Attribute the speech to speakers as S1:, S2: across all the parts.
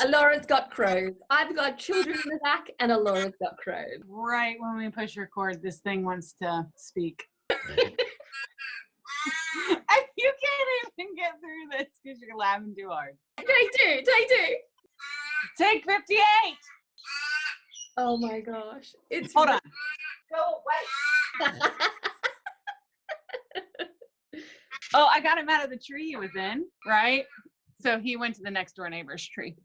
S1: Alora's got crows. I've got children in the back, and Alora's got crows.
S2: Right when we push record, this thing wants to speak. And you can't even get through this because you're laughing too hard.
S1: Take two.
S2: Take 58.
S1: Oh my gosh.
S2: Hold on.
S1: Go away.
S2: Oh, I got him out of the tree he was in, right? So he went to the next door neighbor's tree.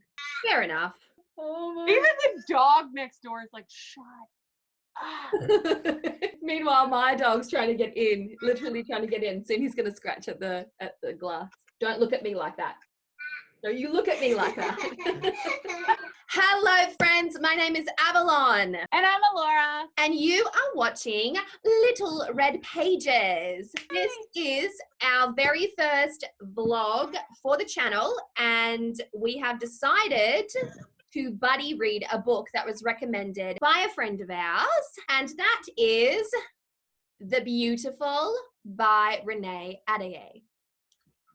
S1: Fair enough. Oh my.
S2: Even the dog next door is like, shut up.
S1: Meanwhile, my dog's trying to get in, literally trying to get in. Soon he's going to scratch at the glass. Don't look at me like that. No, you look at me like that. Hello, friends. My name is Avalon.
S2: And I'm Alora.
S1: And you are watching Little Red Pages. This is our very first vlog for the channel, and we have decided to buddy read a book that was recommended by a friend of ours, and that is The Beautiful by Renee Adair.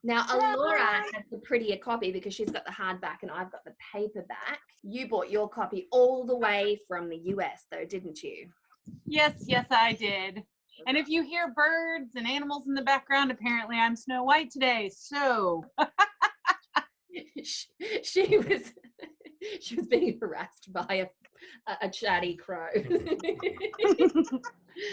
S1: Now, Alora has the prettier copy because she's got the hardback and I've got the paperback. You bought your copy all the way from the US though, didn't you?
S2: Yes, I did. And if you hear birds and animals in the background, apparently I'm Snow White today, so.
S1: she was being harassed by a chatty crow.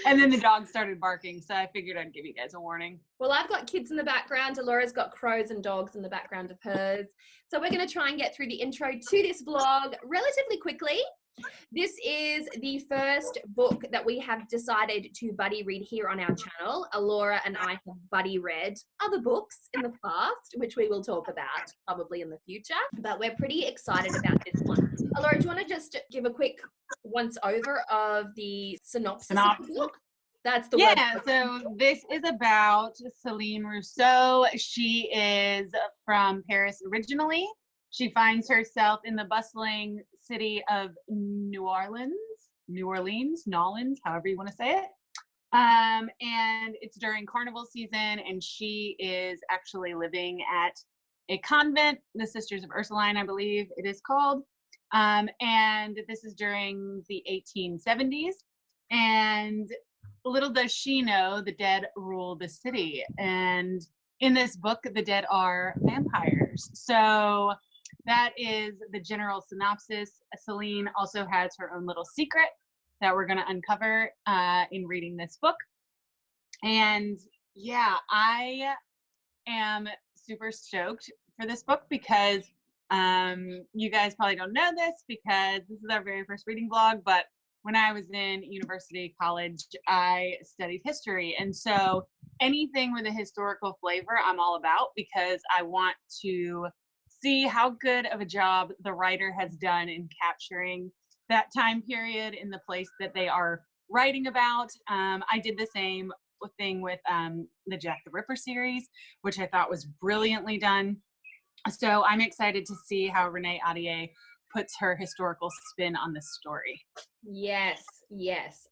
S2: And then the dog started barking, so I figured I'd give you guys a warning.
S1: Well, I've got kids in the background. Alora's got crows and dogs in the background of hers. So we're going to try and get through the intro to this vlog relatively quickly. This is the first book that we have decided to buddy read here on our channel. Alora and I have buddy read other books in the past, which we will talk about probably in the future, but we're pretty excited about this one. Alora, do you want to just give a quick once over of the synopsis of the book? That's the word.
S2: Yeah, so this is about Celine Rousseau. She is from Paris originally. She finds herself in the bustling city of Nolens, however you want to say it. And it's during carnival season, and she is actually living at a convent, the Sisters of Ursuline, I believe it is called. And this is during the 1870s. And little does she know, the dead rule the city. And in this book, the dead are vampires. So that is the general synopsis. Celine also has her own little secret that we're going to uncover in reading this book. And yeah, I am super stoked for this book because you guys probably don't know this because this is our very first reading vlog, but when I was in university, college, I studied history. And so anything with a historical flavor, I'm all about because I want to see how good of a job the writer has done in capturing that time period in the place that they are writing about. I did the same thing with the Jack the Ripper series, which I thought was brilliantly done. So I'm excited to see how Renee Adair puts her historical spin on this story.
S1: Yes.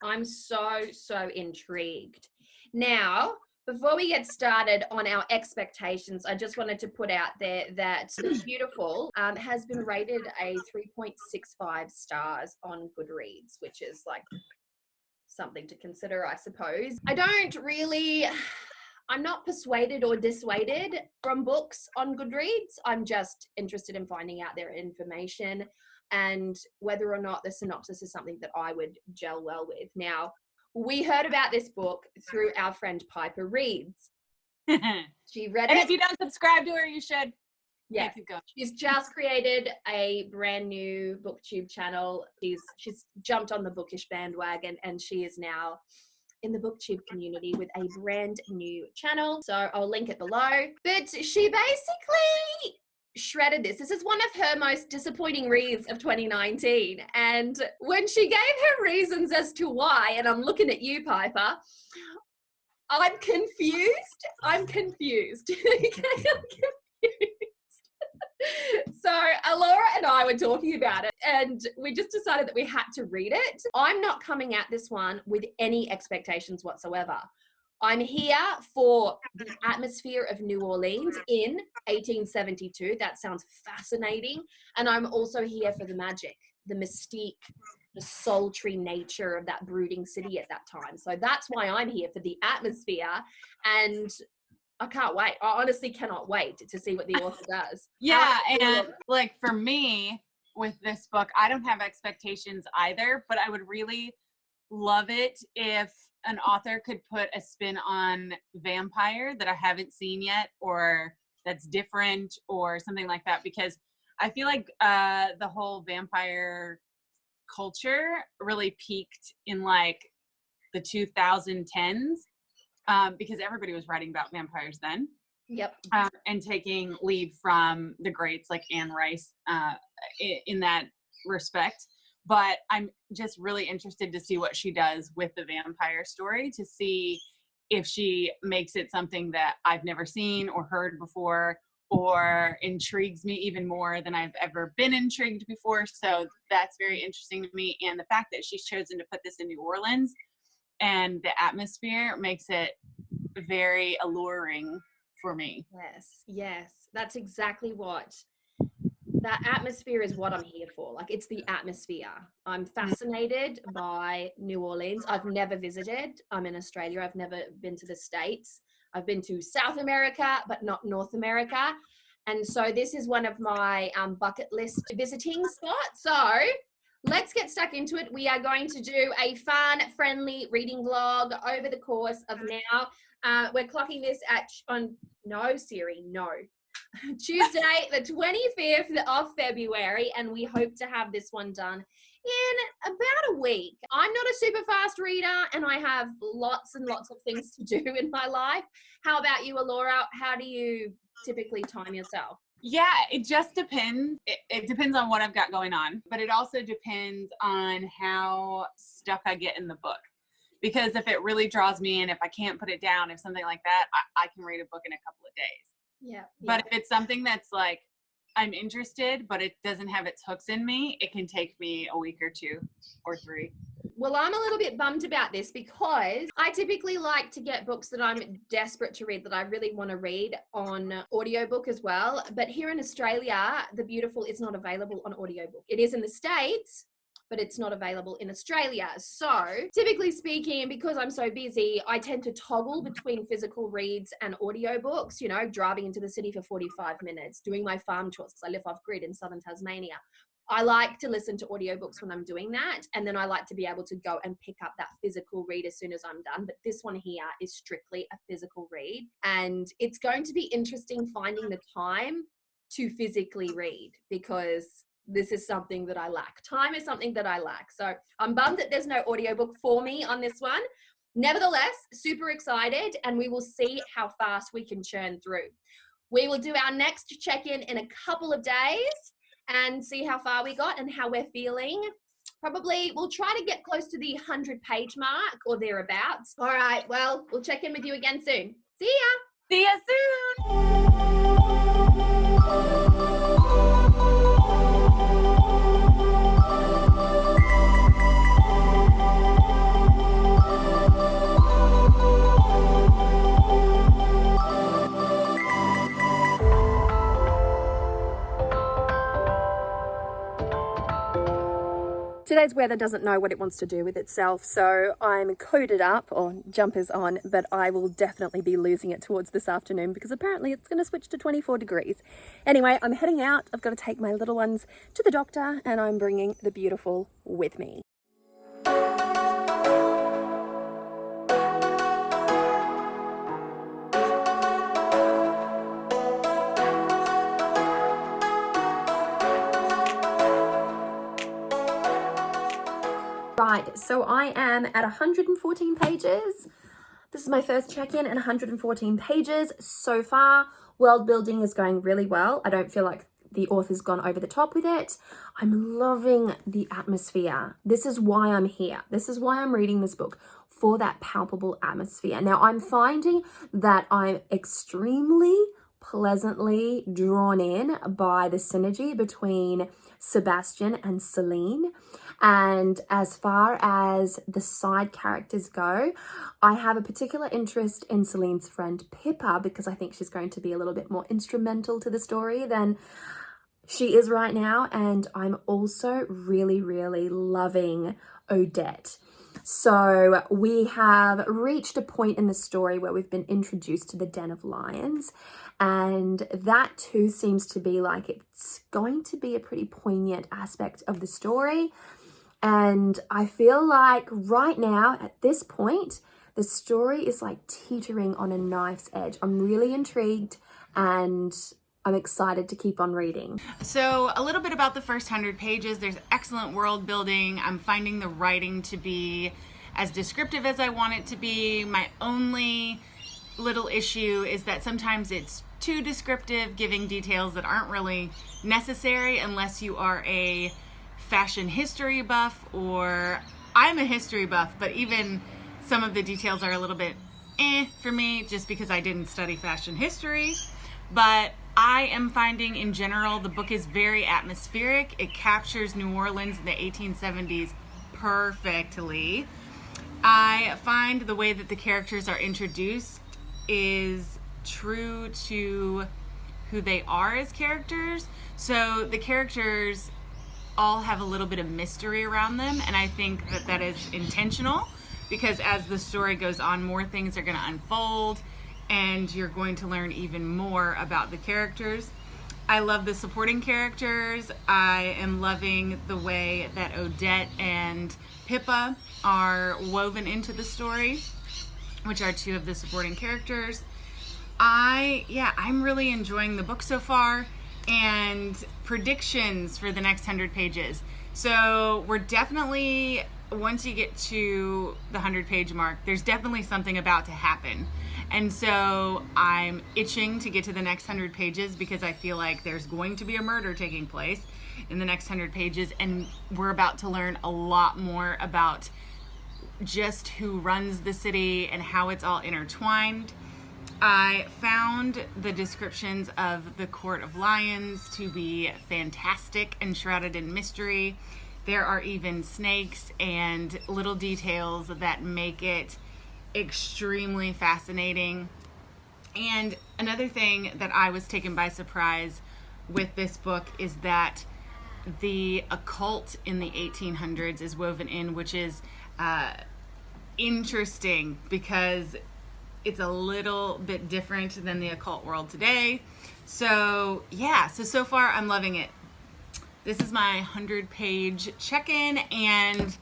S1: I'm so intrigued. Now, before we get started on our expectations, I just wanted to put out there that Beautiful has been rated a 3.65 stars on Goodreads, which is like something to consider, I suppose. I'm not persuaded or dissuaded from books on Goodreads. I'm just interested in finding out their information and whether or not the synopsis is something that I would gel well with. Now, we heard about this book through our friend Pyperh reads. She read it.
S2: And if you don't subscribe to her, you should.
S1: Yes. She's just created a brand new Booktube channel. She's jumped on the bookish bandwagon, and she is now in the Booktube community with a brand new channel. So I'll link it below. But she basically shredded this. This is one of her most disappointing reads of 2019. And when she gave her reasons as to why, and I'm looking at you, Pyperh, I'm confused. I'm confused. So Alora and I were talking about it, and we just decided that we had to read it. I'm not coming at this one with any expectations whatsoever. I'm here for the atmosphere of New Orleans in 1872. That sounds fascinating. And I'm also here for the magic, the mystique, the sultry nature of that brooding city at that time. So that's why I'm here, for the atmosphere. And I can't wait. I honestly cannot wait to see what the author does.
S2: Yeah, and like for me with this book, I don't have expectations either, but I would really love it if an author could put a spin on vampire that I haven't seen yet, or that's different or something like that, because I feel like the whole vampire culture really peaked in like the 2010s, because everybody was writing about vampires then.
S1: Yep.
S2: And taking lead from the greats like Anne Rice in that respect. But I'm just really interested to see what she does with the vampire story, to see if she makes it something that I've never seen or heard before, or intrigues me even more than I've ever been intrigued before. So that's very interesting to me. And the fact that she's chosen to put this in New Orleans and the atmosphere makes it very alluring for me.
S1: Yes, that's exactly what. That atmosphere is what I'm here for. Like, it's the atmosphere. I'm fascinated by New Orleans. I've never visited. I'm in Australia. I've never been to the States. I've been to South America, but not North America. And so this is one of my bucket list visiting spots. So let's get stuck into it. We are going to do a fun, friendly reading vlog over the course of now. We're clocking this Tuesday, the 25th of February, and we hope to have this one done in about a week. I'm not a super fast reader, and I have lots and lots of things to do in my life. How about you, Alora? How do you typically time yourself?
S2: Yeah, it just depends. It depends on what I've got going on, but it also depends on how stuck I get in the book. Because if it really draws me in, if I can't put it down, if something like that, I can read a book in a couple of days.
S1: Yeah.
S2: But if it's something that's like, I'm interested, but it doesn't have its hooks in me, it can take me a week or 2 or 3.
S1: Well, I'm a little bit bummed about this, because I typically like to get books that I'm desperate to read, that I really want to read, on audiobook as well. But here in Australia, The Beautiful is not available on audiobook. It is in the States, but it's not available in Australia. So typically speaking, because I'm so busy, I tend to toggle between physical reads and audiobooks, you know, driving into the city for 45 minutes, doing my farm chores, because I live off grid in southern Tasmania. I like to listen to audiobooks when I'm doing that. And then I like to be able to go and pick up that physical read as soon as I'm done. But this one here is strictly a physical read. And it's going to be interesting finding the time to physically read, because this is something that I lack. Time is something that I lack. So I'm bummed that there's no audiobook for me on this one. Nevertheless, super excited, and we will see how fast we can churn through. We will do our next check-in in a couple of days and see how far we got and how we're feeling. Probably we'll try to get close to the 100-page mark or thereabouts. All right, well, we'll check in with you again soon. See ya.
S2: See ya soon.
S1: Today's weather doesn't know what it wants to do with itself, so I'm coated up, or jumpers on, but I will definitely be losing it towards this afternoon, because apparently it's going to switch to 24 degrees. Anyway, I'm heading out. I've got to take my little ones to the doctor, and I'm bringing The Beautiful with me. Right, so I am at 114 pages. This is my first check-in and 114 pages so far. World building is going really well. I don't feel like the author's gone over the top with it. I'm loving the atmosphere. This is why I'm here. This is why I'm reading this book, for that palpable atmosphere. Now, I'm finding that I'm extremely pleasantly drawn in by the synergy between Sebastian and Celine.
S3: And as far as the side characters go, I have a particular interest in Celine's friend Pyperh because I think she's going to be a little bit more instrumental to the story than she is right now. And I'm also really, really loving Odette. So we have reached a point in the story where we've been introduced to the Den of Lions, and that too seems to be like it's going to be a pretty poignant aspect of the story. And I feel like right now at this point, the story is like teetering on a knife's edge. I'm really intrigued and I'm excited to keep on reading.
S2: So a little bit about the first 100 pages. There's excellent world building. I'm finding the writing to be as descriptive as I want it to be. My only little issue is that sometimes it's too descriptive, giving details that aren't really necessary unless you are a fashion history buff, or I'm a history buff, but even some of the details are a little bit for me just because I didn't study fashion history. But I am finding in general the book is very atmospheric. It captures New Orleans in the 1870s perfectly. I find the way that the characters are introduced is true to who they are as characters. So the characters all have a little bit of mystery around them, and I think that that is intentional because as the story goes on, more things are going to unfold and you're going to learn even more about the characters. I love the supporting characters. I am loving the way that Odette and Pyperh are woven into the story, which are two of the supporting characters. I'm really enjoying the book so far. And predictions for the next 100 pages. So we're definitely, once you get to the 100-page mark, there's definitely something about to happen. And so I'm itching to get to the next 100 pages because I feel like there's going to be a murder taking place in the next 100 pages, and we're about to learn a lot more about just who runs the city and how it's all intertwined. I found the descriptions of the Court of Lions to be fantastic and shrouded in mystery. There are even snakes and little details that make it extremely fascinating. And another thing that I was taken by surprise with this book is that the occult in the 1800s is woven in, which is interesting because it's a little bit different than the occult world today. So yeah, so far I'm loving it. This is my 100-page check-in, and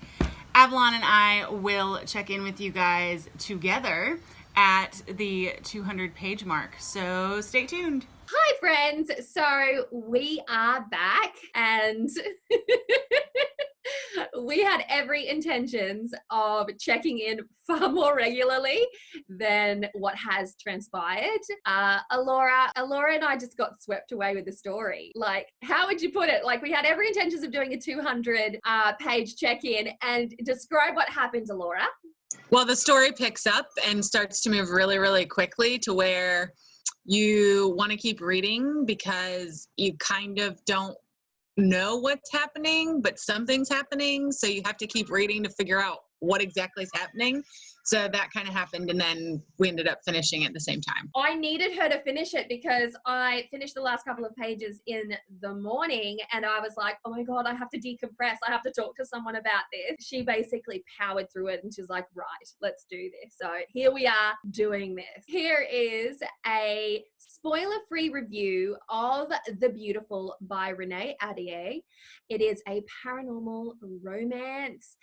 S2: Avalon and I will check in with you guys together at the 200-page mark. So stay tuned.
S1: Hi friends, so we are back and we had every intentions of checking in far more regularly than what has transpired. Alora and I just got swept away with the story. Like, how would you put it? Like, we had every intentions of doing a 200 page check-in, and describe what happens, Alora.
S4: Well, the story picks up and starts to move really, really quickly to where you want to keep reading because you kind of don't know what's happening, but something's happening. So you have to keep reading to figure out what exactly is happening. So that kind of happened, and then we ended up finishing at the same time.
S1: I needed her to finish it because I finished the last couple of pages in the morning, and I was like, oh my God, I have to decompress. I have to talk to someone about this. She basically powered through it, and she's like, right, let's do this. So here we are doing this. Here is a spoiler-free review of The Beautiful by Renee Ahdieh. It is a paranormal romance.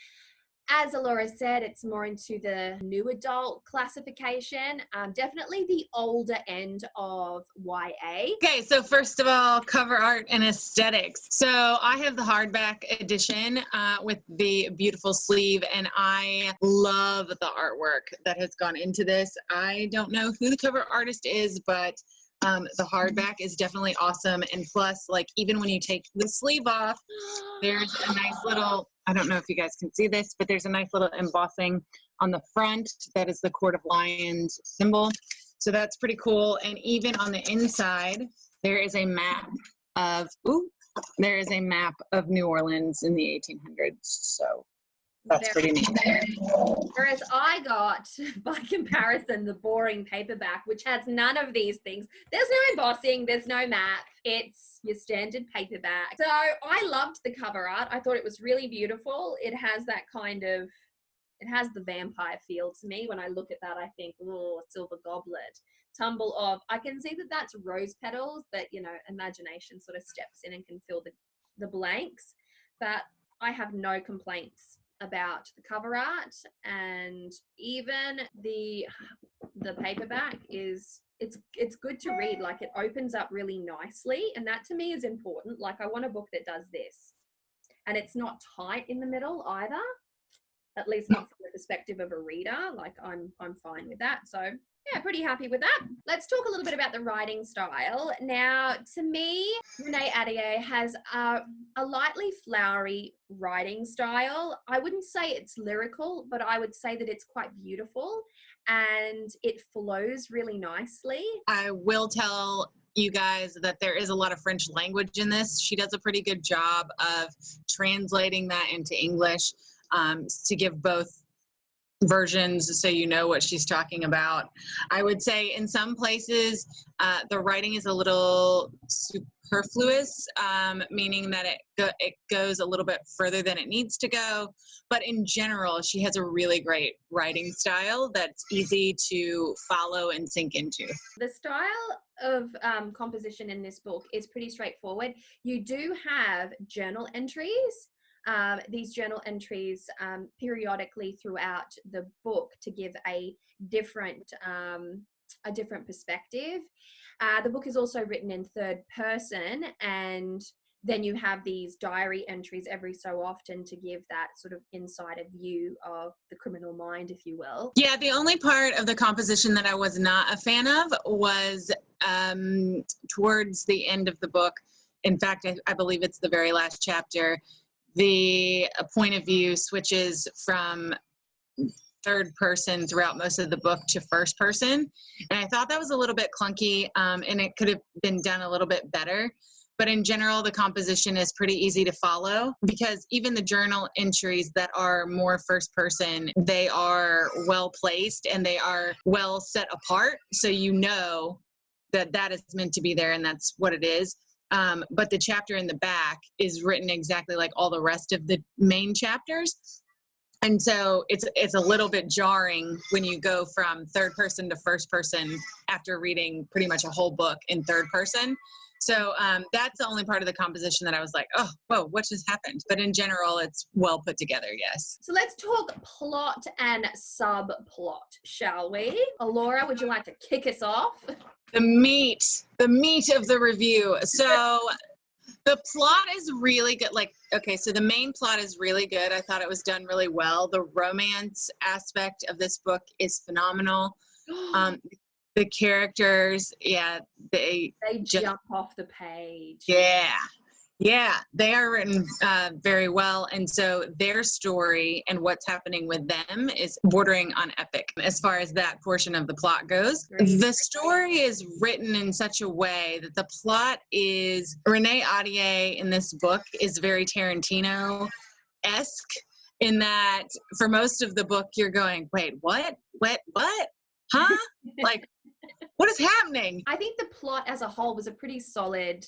S1: As Alora said, it's more into the new adult classification, definitely the older end of YA.
S4: Okay, so first of all, cover art and aesthetics. So I have the hardback edition with the beautiful sleeve, and I love the artwork that has gone into this. I don't know who the cover artist is, but the hardback is definitely awesome. And plus, like, even when you take the sleeve off, there's a nice little, I don't know if you guys can see this, but there's a nice little embossing on the front that is the Court of Lions symbol. So that's pretty cool. And even on the inside, there is a map of, There is a map of New Orleans in the 1800s, so that's pretty neat.
S1: Whereas I got, by comparison, the boring paperback, which has none of these things. There's no embossing, there's no map. It's your standard paperback. So I loved the cover art. I thought it was really beautiful. It has that kind of, it has the vampire feel to me. When I look at that, I think, oh, silver goblet. Tumble of, I can see that that's rose petals, but, you know, imagination sort of steps in and can fill the blanks. But I have no complaints about the cover art, and even the paperback is, it's good to read. Like, it opens up really nicely, and that to me is important. Like, I want a book that does this, and it's not tight in the middle either, at least not from the perspective of a reader. Like, I'm fine with that. So yeah, pretty happy with that. Let's talk a little bit about the writing style. Now, to me, Renee Ahdieh has a lightly flowery writing style. I wouldn't say it's lyrical, but I would say that it's quite beautiful and it flows really nicely.
S4: I will tell you guys that there is a lot of French language in this. She does a pretty good job of translating that into English to give both versions so you know what she's talking about. I would say in some places the writing is a little superfluous, meaning that it goes a little bit further than it needs to go. But in general, she has a really great writing style that's easy to follow and sink into.
S1: The style of composition in this book is pretty straightforward. You do have journal entries. These journal entries periodically throughout the book to give a different perspective. The book is also written in third person, and then you have these diary entries every so often to give that sort of insider view of the criminal mind, if you will.
S4: Yeah, the only part of the composition that I was not a fan of was towards the end of the book. In fact, I believe it's the very last chapter. The point of view switches from third person throughout most of the book to first person. And I thought that was a little bit clunky, and it could have been done a little bit better. But in general, the composition is pretty easy to follow, because even the journal entries that are more first person, they are well placed and they are well set apart. So you know that that is meant to be there and that's what it is. But the chapter in the back is written exactly like all the rest of the main chapters. And so it's a little bit jarring when you go from third person to first person after reading pretty much a whole book in third person. So that's the only part of the composition that I was like, oh, whoa, what just happened? But in general, it's well put together, yes.
S1: So let's talk plot and subplot, shall we? Alora, would you like to kick us off?
S4: The meat of the review. So the plot is really good. Like, okay, so the main plot is really good. I thought it was done really well. The romance aspect of this book is phenomenal. The characters, yeah, they
S1: jump off the page.
S4: Yeah, they are written very well. And so their story and what's happening with them is bordering on epic as far as that portion of the plot goes. The story is written in such a way that the plot is, Renee Ahdieh in this book is very Tarantino-esque, in that for most of the book you're going, wait, what? Huh? Like, what is happening?
S1: I think the plot as a whole was a pretty solid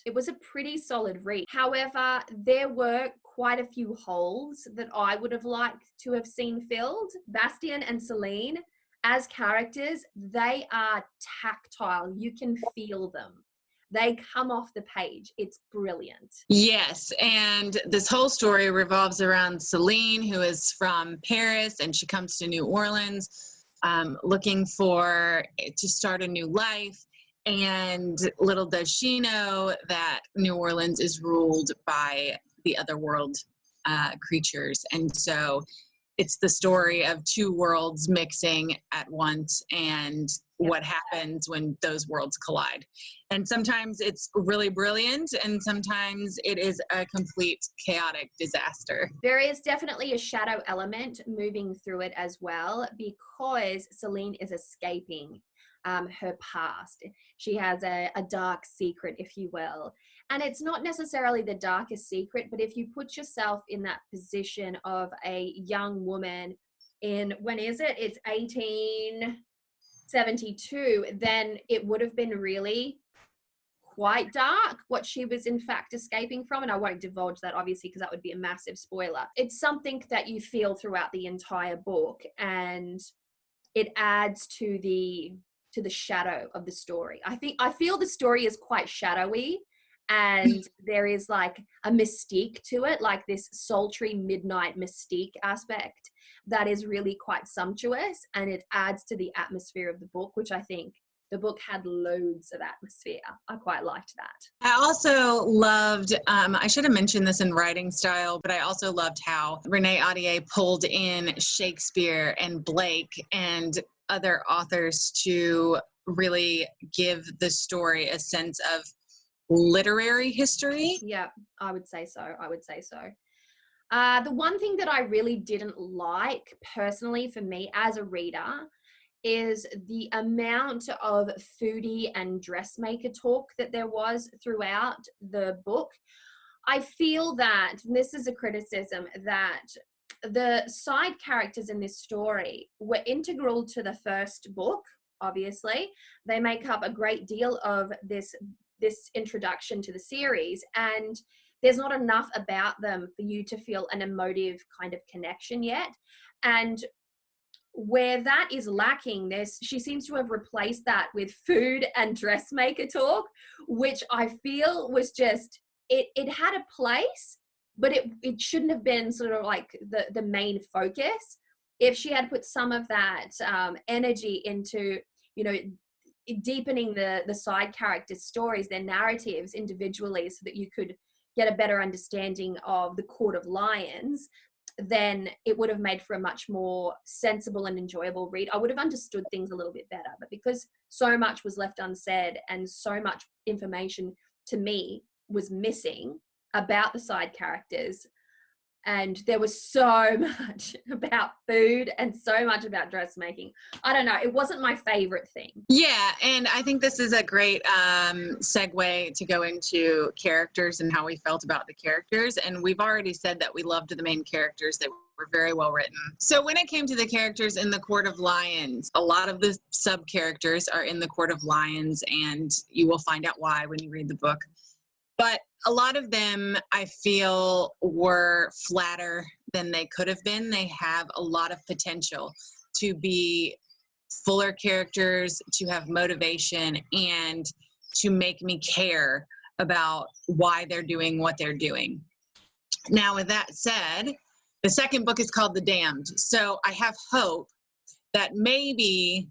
S1: read. However, there were quite a few holes that I would have liked to have seen filled. Bastien and Celine, as characters, they are tactile. You can feel them. They come off the page. It's brilliant.
S4: Yes, and this whole story revolves around Celine, who is from Paris, and she comes to New Orleans looking to start a new life. And little does she know that New Orleans is ruled by the otherworld creatures. And so it's the story of two worlds mixing at once and what happens when those worlds collide. And sometimes it's really brilliant, and sometimes it is a complete chaotic disaster.
S1: There is definitely a shadow element moving through it as well, because Celine is escaping her past. She has a dark secret, if you will. And it's not necessarily the darkest secret, but if you put yourself in that position of a young woman in, when is it? It's 1872, then it would have been really quite dark what she was in fact escaping from. And I won't divulge that, obviously, because that would be a massive spoiler. It's something that you feel throughout the entire book, and it adds to the shadow of the story. I feel the story is quite shadowy, and there is like a mystique to it, like this sultry midnight mystique aspect that is really quite sumptuous, and it adds to the atmosphere of the book, which I think the book had loads of atmosphere. I quite liked that.
S4: I also loved, I should have mentioned this in writing style, but I also loved how Renee Ahdieh pulled in Shakespeare and Blake and other authors to really give the story a sense of literary history.
S1: Yeah, I would say so. The one thing that I really didn't like personally for me as a reader is the amount of foodie and dressmaker talk that there was throughout the book. I feel that, and this is a criticism, that the side characters in this story were integral to the first book, obviously. They make up a great deal of this introduction to the series, and there's not enough about them for you to feel an emotive kind of connection yet. And where that is lacking, she seems to have replaced that with food and dressmaker talk, which I feel was just, it had a place, but it shouldn't have been sort of like the main focus. If she had put some of that energy into, you know, deepening the side characters' stories, their narratives individually, so that you could get a better understanding of the Court of Lions, then it would have made for a much more sensible and enjoyable read. I would have understood things a little bit better, but because so much was left unsaid and so much information to me was missing about the side characters, and there was so much about food and so much about dressmaking, I don't know, it wasn't my favorite thing.
S4: Yeah, and I think this is a great segue to go into characters and how we felt about the characters. And we've already said that we loved the main characters. They were very well written. So when it came to the characters in the Court of Lions, a lot of the sub-characters are in the Court of Lions, and you will find out why when you read the book. But a lot of them, I feel, were flatter than they could have been. They have a lot of potential to be fuller characters, to have motivation, and to make me care about why they're doing what they're doing. Now, with that said, the second book is called The Damned. So I have hope that maybe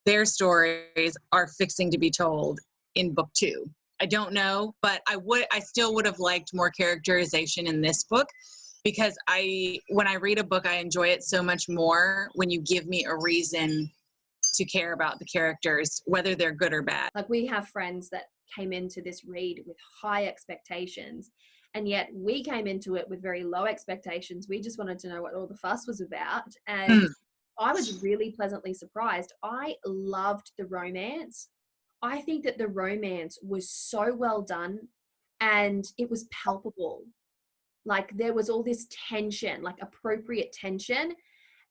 S4: their stories are fixing to be told in book 2. I don't know, but I still would have liked more characterization in this book, because when I read a book, I enjoy it so much more when you give me a reason to care about the characters, whether they're good or bad.
S1: Like, we have friends that came into this read with high expectations, and yet we came into it with very low expectations. We just wanted to know what all the fuss was about. And I was really pleasantly surprised. I loved the romance. I think that the romance was so well done, and it was palpable. Like, there was all this tension, like appropriate tension,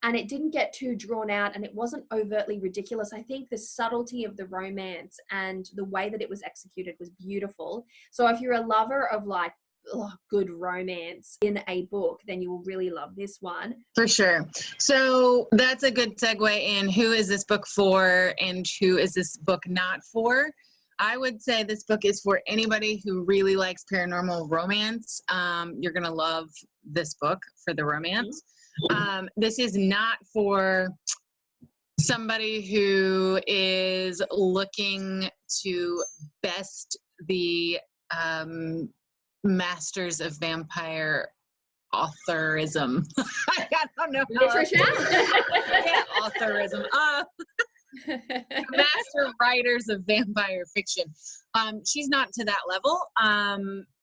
S1: and it didn't get too drawn out, and it wasn't overtly ridiculous. I think the subtlety of the romance and the way that it was executed was beautiful. So if you're a lover of like good romance in a book, then you will really love this one.
S4: For sure. So that's a good segue in who is this book for and who is this book not for. I would say this book is for anybody who really likes paranormal romance. You're going to love this book for the romance. This is not for somebody who is looking to best the masters of vampire authorism. I don't know.
S1: Literature?
S4: Yeah, authorism. Master writers of vampire fiction. She's not to that level,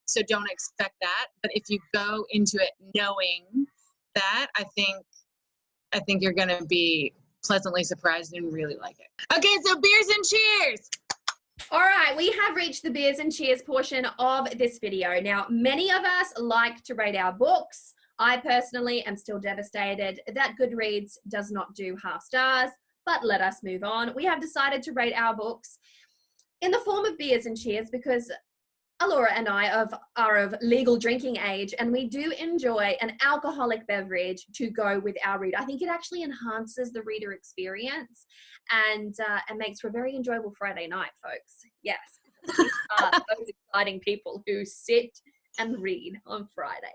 S4: so don't expect that. But if you go into it knowing that, I think you're going to be pleasantly surprised and really like it. Okay, so beers and cheers.
S1: All right, we have reached the beers and cheers portion of this video. Now, many of us like to rate our books. I personally am still devastated that Goodreads does not do half stars, but let us move on. We have decided to rate our books in the form of beers and cheers because Alora and I are of legal drinking age, and we do enjoy an alcoholic beverage to go with our read. I think it actually enhances the reader experience and makes for a very enjoyable Friday night, folks. Yes, we are those exciting people who sit and read on Friday.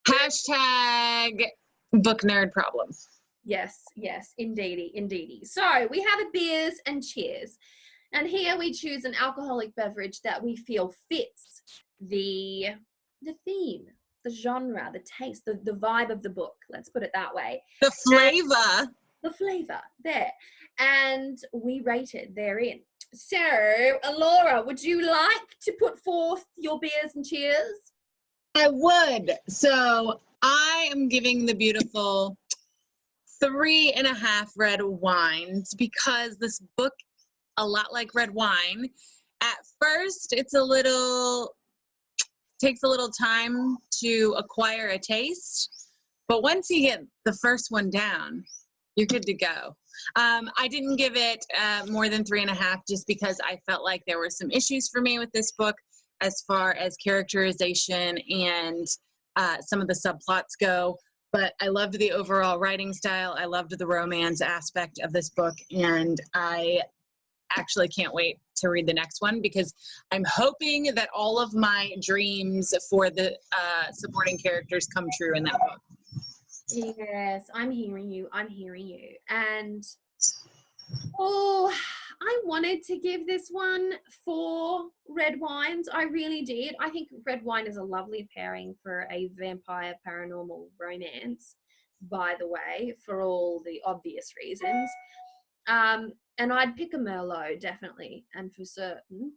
S4: Hashtag book nerd problems.
S1: Yes, indeedy, indeedy. So we have a beers and cheers. And here we choose an alcoholic beverage that we feel fits the theme, the genre, the taste, the vibe of the book. Let's put it that way.
S4: The flavor.
S1: The flavor there. And we rated therein. So, Alora, would you like to put forth your beers and cheers?
S4: I would. So I am giving the beautiful 3.5 red wines because this book, a lot like red wine, at first takes a little time to acquire a taste, but once you get the first one down, you're good to go. I didn't give it more than 3.5 just because I felt like there were some issues for me with this book as far as characterization and some of the subplots go. But I loved the overall writing style. I loved the romance aspect of this book, and I actually can't wait to read the next one because I'm hoping that all of my dreams for the supporting characters come true in that book.
S1: Yes, I'm hearing you. And I wanted to give this one 4 red wines. I really did. I think red wine is a lovely pairing for a vampire paranormal romance, by the way, for all the obvious reasons. And I'd pick a Merlot, definitely, and for certain.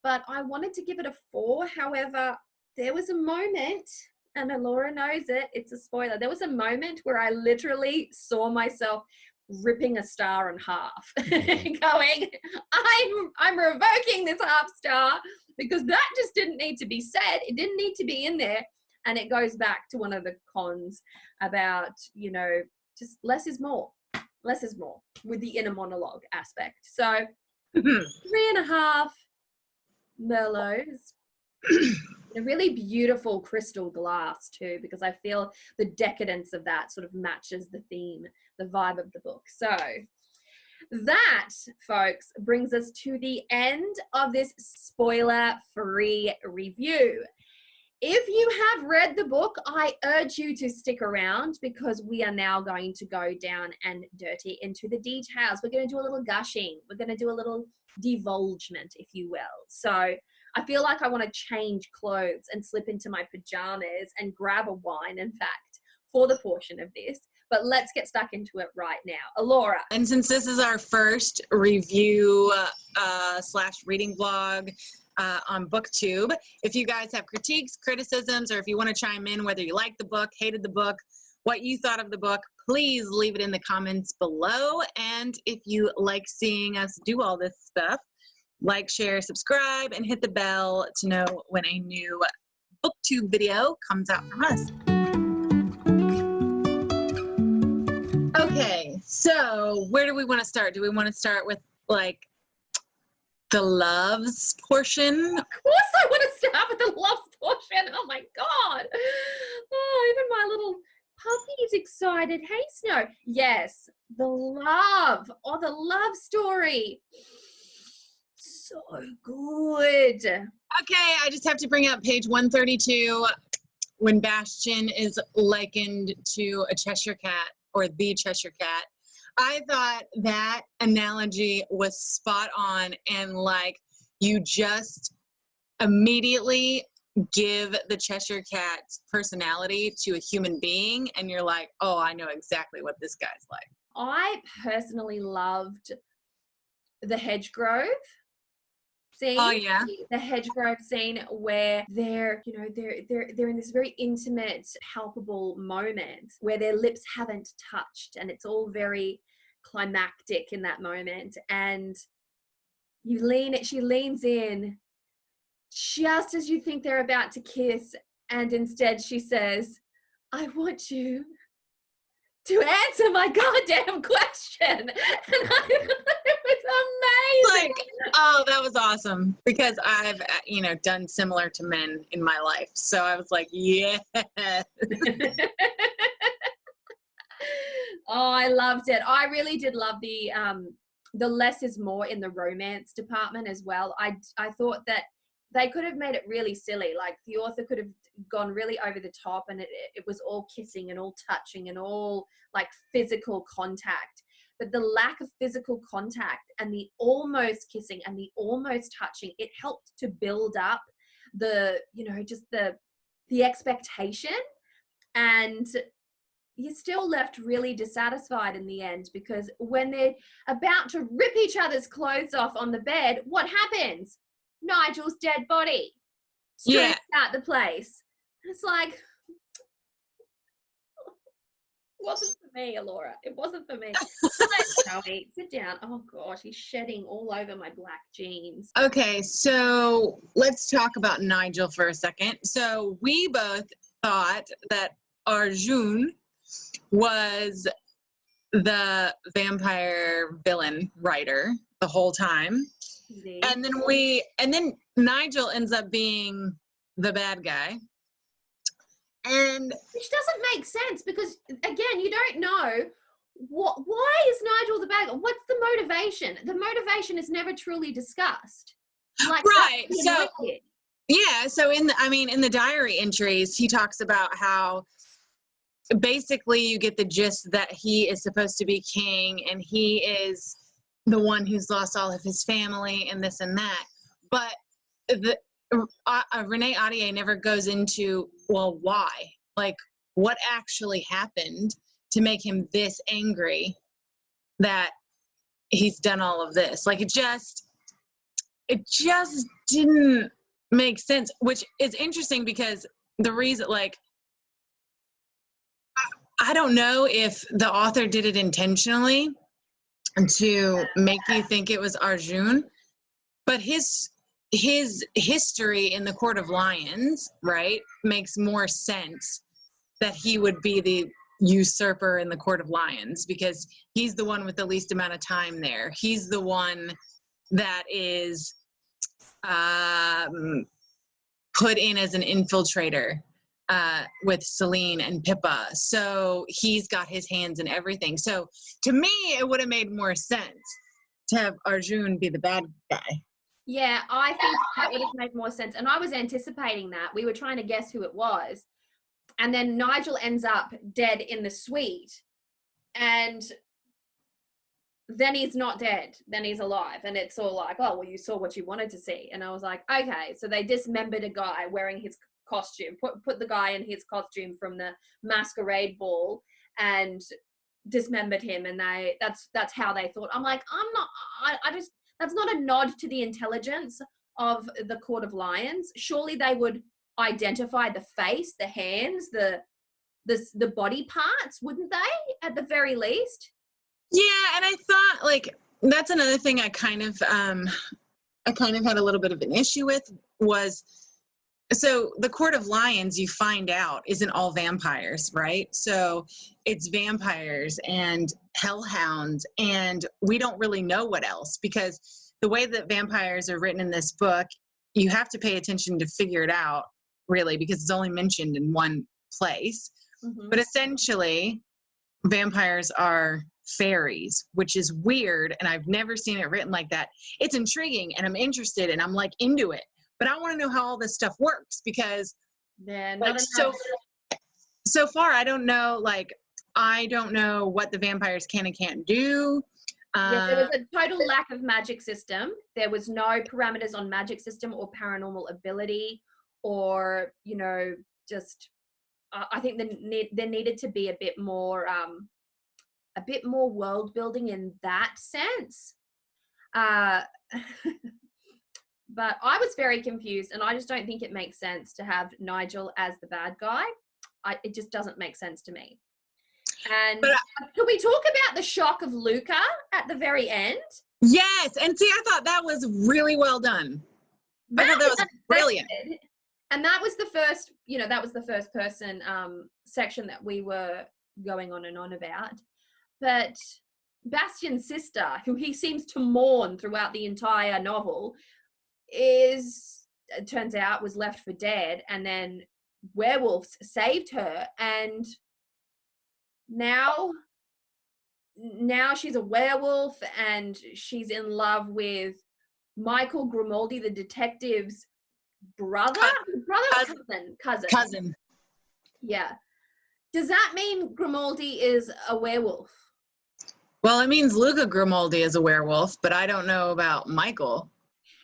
S1: But I wanted to give it a 4. However, there was a moment, and Alora knows it, it's a spoiler. There was a moment where I literally saw myself ripping a star in half, going, I'm revoking this half star because that just didn't need to be said. It didn't need to be in there. And it goes back to one of the cons about, just less is more. Less is more with the inner monologue aspect. So 3.5 Merlots. A really beautiful crystal glass too, because I feel the decadence of that sort of matches the theme, the vibe of the book. So that, folks, brings us to the end of this spoiler-free review. If you have read the book, I urge you to stick around because we are now going to go down and dirty into the details. We're going to do a little gushing. We're going to do a little divulgement, if you will. So I feel like I want to change clothes and slip into my pajamas and grab a wine, in fact, for the portion of this. But let's get stuck into it right now. Alora.
S4: And since this is our first review / reading vlog on Booktube, if you guys have critiques, criticisms, or if you want to chime in whether you liked the book, hated the book, what you thought of the book, please leave it in the comments below. And if you like seeing us do all this stuff, like, share, subscribe, and hit the bell to know when a new Booktube video comes out from us. Okay, so where do we want to start? Do we want to start with like the loves portion?
S1: Of course I want to start with the loves portion. Oh my God. Oh, even my little puppy's excited. Hey, Snow. Yes, the love. Oh, the love story. So good.
S4: Okay, I just have to bring up page 132 when Bastian is likened to a Cheshire cat or the Cheshire cat. I thought that analogy was spot on, and like you just immediately give the Cheshire cat's personality to a human being and you're like, oh, I know exactly what this guy's like.
S1: I personally loved the hedge grove. scene.
S4: Oh yeah.
S1: The hedgerow scene where they're, you know, they're in this very intimate, palpable moment where their lips haven't touched, and it's all very climactic in that moment. And she leans in just as you think they're about to kiss, and instead she says, "I want you to answer my goddamn question." And it was amazing.
S4: Like, oh, that was awesome, because I've, you know, done similar to men in my life. So I was like, yeah.
S1: Oh, I loved it. I really did love the less is more in the romance department as well. I thought that they could have made it really silly. Like the author could have gone really over the top, and it was all kissing and all touching and all like physical contact. But the lack of physical contact and the almost kissing and the almost touching, it helped to build up the, you know, just the expectation. And you're still left really dissatisfied in the end, because when they're about to rip each other's clothes off on the bed, what happens? Nigel's dead body streams out the place. It's like, it wasn't for me, Alora. It wasn't for me. Joey, sit down. Oh gosh, he's shedding all over my black jeans.
S4: Okay, so let's talk about Nigel for a second. So we both thought that Arjun was the vampire villain writer the whole time.
S1: Indeed.
S4: And then Nigel ends up being the bad guy. And
S1: which doesn't make sense, because again, you don't know why is Nigel the bad guy? What's the motivation? The motivation is never truly discussed. Like,
S4: right. So yeah, so in the diary entries, he talks about how basically you get the gist that he is supposed to be king, and he is the one who's lost all of his family and this and that. But Renee Ahdieh never goes into, well, why? Like, what actually happened to make him this angry that he's done all of this? Like, it just didn't make sense, which is interesting, because the reason, like, I don't know if the author did it intentionally to make you think it was Arjun, but his history in the Court of Lions, right, makes more sense that he would be the usurper in the Court of Lions, because he's the one with the least amount of time there. He's the one that is put in as an infiltrator with Celine and Pyperh. So he's got his hands in everything. So to me, it would have made more sense to have Arjun be the bad guy.
S1: Yeah, I think that would have made more sense. And I was anticipating that. We were trying to guess who it was. And then Nigel ends up dead in the suite. And then he's not dead. Then he's alive. And it's all like, oh, well, you saw what you wanted to see. And I was like, okay. So they dismembered a guy wearing his costume, put the guy in his costume from the masquerade ball and dismembered him. And that's how they thought. I'm like, that's not a nod to the intelligence of the Court of Lions. Surely they would identify the face, the hands, the body parts, wouldn't they, at the very least?
S4: Yeah, and I thought, like, that's another thing I kind of had a little bit of an issue with was, so the Court of Lions, you find out, isn't all vampires, right? So it's vampires and hellhounds, and we don't really know what else, because the way that vampires are written in this book, you have to pay attention to figure it out, really, because it's only mentioned in one place. Mm-hmm. But essentially, vampires are fairies, which is weird, and I've never seen it written like that. It's intriguing, and I'm interested, and I'm like into it. But I want to know how all this stuff works, because like, so far I don't know what the vampires can and can't do.
S1: Yeah, there was a total lack of magic system. There was no parameters on magic system or paranormal ability, or, you know, just I think there needed to be a bit more world building in that sense. But I was very confused, and I just don't think it makes sense to have Nigel as the bad guy. It just doesn't make sense to me. And can we talk about the shock of Luca at the very end?
S4: Yes, and see, I thought that was really well done. I thought that was brilliant.
S1: And that was the first, that was the first person section that we were going on and on about. But Bastian's sister, who he seems to mourn throughout the entire novel, it turns out was left for dead, and then werewolves saved her, and now she's a werewolf, and she's in love with Michael Grimaldi, the detective's brother or cousin. Yeah. Does that mean Grimaldi is a werewolf?
S4: Well, it means Luca Grimaldi is a werewolf, but I don't know about Michael.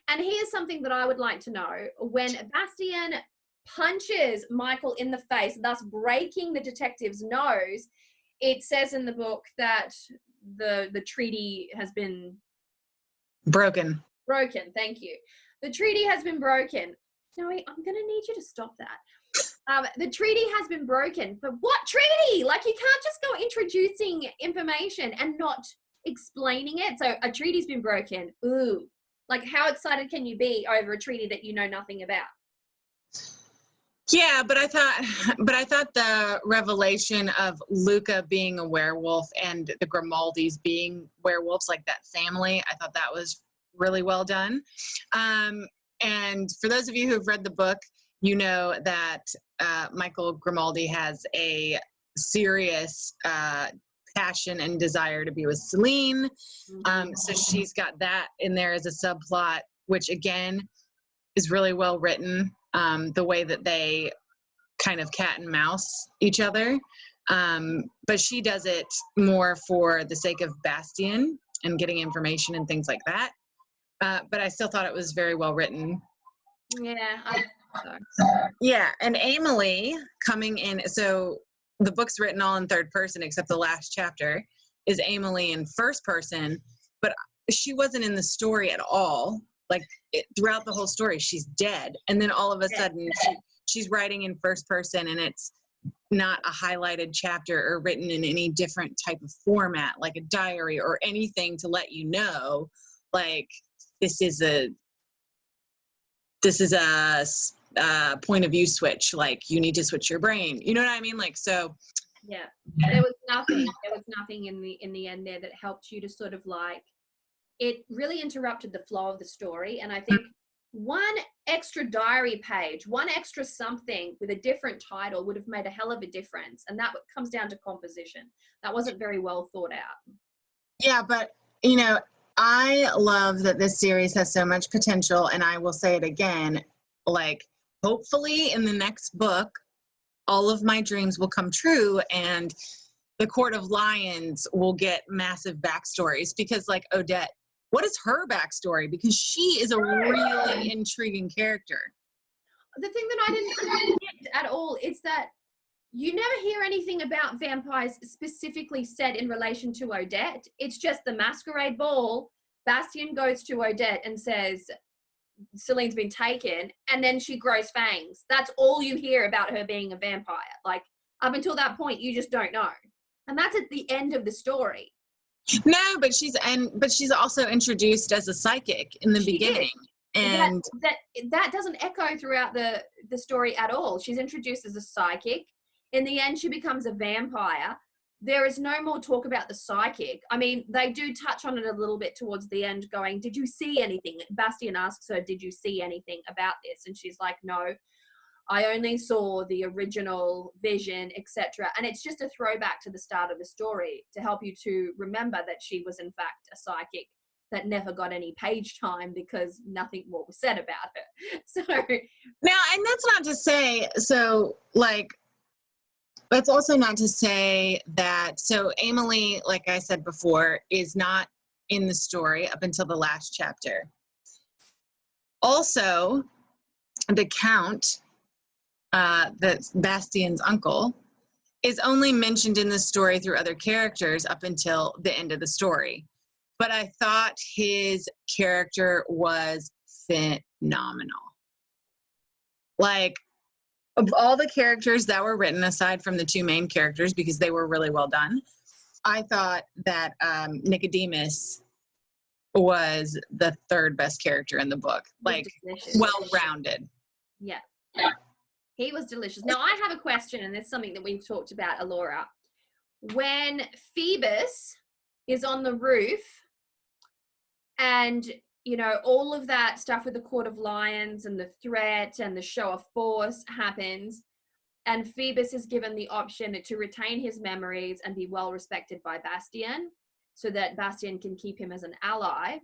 S1: And here's something that I would like to know. When Bastian punches Michael in the face, thus breaking the detective's nose, it says in the book that the treaty has been
S4: broken.
S1: Thank you. The treaty has been broken. Zoe, I'm going to need you to stop that. The treaty has been broken. But what treaty? Like, you can't just go introducing information and not explaining it. So a treaty's been broken. Ooh. Like, how excited can you be over a treaty that you know nothing about?
S4: Yeah, but I thought the revelation of Luca being a werewolf and the Grimaldis being werewolves, like that family, I thought that was really well done. And for those of you who've read the book, you know that Michael Grimaldi has a serious passion and desire to be with Celine. So she's got that in there as a subplot, which again is really well written. The way that they kind of cat and mouse each other. But she does it more for the sake of Bastian and getting information and things like that. But I still thought it was very well written.
S1: Yeah.
S4: Yeah, and Emily coming in, so the book's written all in third person except the last chapter is Emily in first person, but she wasn't in the story at all. Like throughout the whole story, she's dead. And then all of a sudden she's writing in first person, and it's not a highlighted chapter or written in any different type of format, like a diary or anything to let you know, like this is a point of view switch. Like you need to switch your brain. You know what I mean? Like, so.
S1: Yeah, there was nothing in the end there that helped you to sort of like, it really interrupted the flow of the story. And I think one extra diary page, one extra something with a different title would have made a hell of a difference. And that comes down to composition. That wasn't very well thought out.
S4: Yeah, but I love that this series has so much potential, and I will say it again, like hopefully in the next book, all of my dreams will come true and the Court of Lions will get massive backstories, because like Odette, what is her backstory? Because she is a really intriguing character.
S1: The thing that I didn't get at all is that you never hear anything about vampires specifically said in relation to Odette. It's just the masquerade ball. Bastian goes to Odette and says, Celine's been taken, and then she grows fangs. That's all you hear about her being a vampire. Like, up until that point, you just don't know. And that's at the end of the story.
S4: No, but she's also introduced as a psychic in the beginning. And
S1: that doesn't echo throughout the story at all. She's introduced as a psychic. In the end, she becomes a vampire. There is no more talk about the psychic. I mean, they do touch on it a little bit towards the end, going, did you see anything? Bastian asks her, did you see anything about this? And she's like, no, I only saw the original vision, etc. And it's just a throwback to the start of the story to help you to remember that she was, in fact, a psychic that never got any page time because nothing more was said about her. So
S4: now, and that's not to say, so like, that's also not to say that, so Emily, like I said before, is not in the story up until the last chapter. Also, the Count, that's Bastian's uncle, is only mentioned in the story through other characters up until the end of the story. but I thought his character was phenomenal. Like, of all the characters that were written, aside from the two main characters, because they were really well done, I thought that Nicodemus was the third best character in the book. Like, well-rounded.
S1: Yeah. He was delicious. Now, I have a question, and it's something that we've talked about, Alora. When Phoebus is on the roof and, you know, all of that stuff with the Court of Lions and the threat and the show of force happens, and Phoebus is given the option to retain his memories and be well respected by Bastian so that Bastian can keep him as an ally,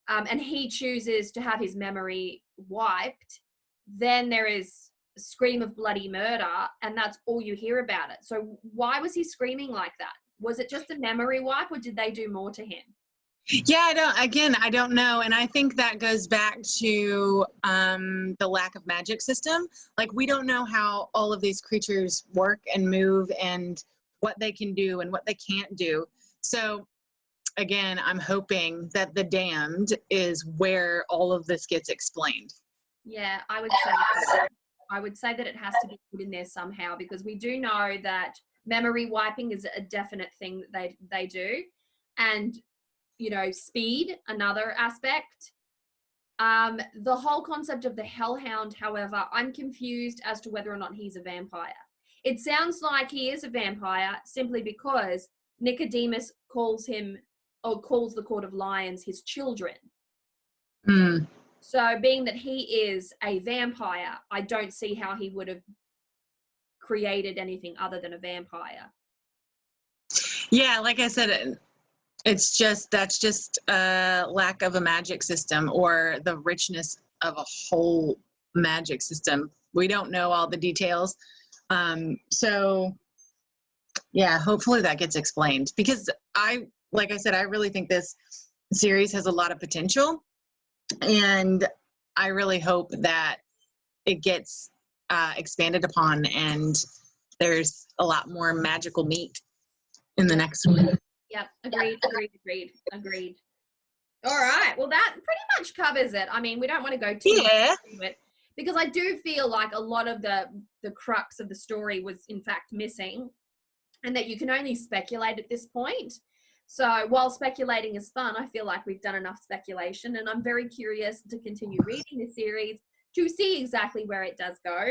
S1: and he chooses to have his memory wiped, then there is a scream of bloody murder, and that's all you hear about it. So why was he screaming like that? Was it just a memory wipe, or did they do more to him?
S4: Yeah, I don't know. And I think that goes back to the lack of magic system. Like, we don't know how all of these creatures work and move and what they can do and what they can't do. So again, I'm hoping that the Damned is where all of this gets explained.
S1: Yeah, I would say so. I would say that it has to be put in there somehow, because we do know that memory wiping is a definite thing that they do. And, you know, speed, another aspect. The whole concept of the Hellhound, however, I'm confused as to whether or not he's a vampire. It sounds like he is a vampire simply because Nicodemus calls him, or calls the Court of Lions, his children.
S4: Mm.
S1: So being that he is a vampire, I don't see how he would have created anything other than a vampire.
S4: Yeah, like I said, that's just a lack of a magic system, or the richness of a whole magic system. We don't know all the details. So yeah, hopefully that gets explained, because like I said, I really think this series has a lot of potential, and I really hope that it gets expanded upon and there's a lot more magical meat in the next one.
S1: Yep, agreed. All right, well, that pretty much covers it. I mean, we don't want to go too much into it, because I do feel like a lot of the crux of the story was in fact missing, and that you can only speculate at this point. So while speculating is fun, I feel like we've done enough speculation, and I'm very curious to continue reading the series to see exactly where it does go.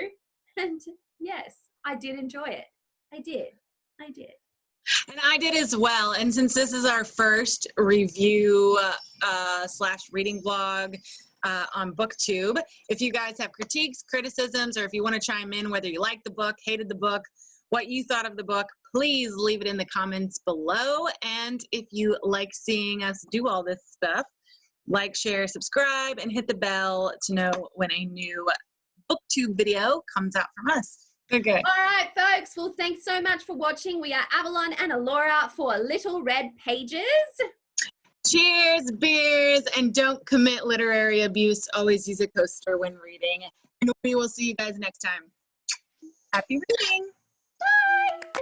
S1: And yes, I did enjoy it. I did.
S4: And I did as well. And since this is our first review / reading vlog on Booktube, if you guys have critiques, criticisms, or if you want to chime in whether you liked the book, hated the book, what you thought of the book, please leave it in the comments below. And if you like seeing us do all this stuff, like, share, subscribe, and hit the bell to know when a new Booktube video comes out from us. Okay.
S1: All right, folks. Well, thanks so much for watching. We are Avalon and Alora for Little Red Pages.
S4: Cheers, beers, and don't commit literary abuse. Always use a coaster when reading. And we will see you guys next time. Happy reading.
S1: Bye.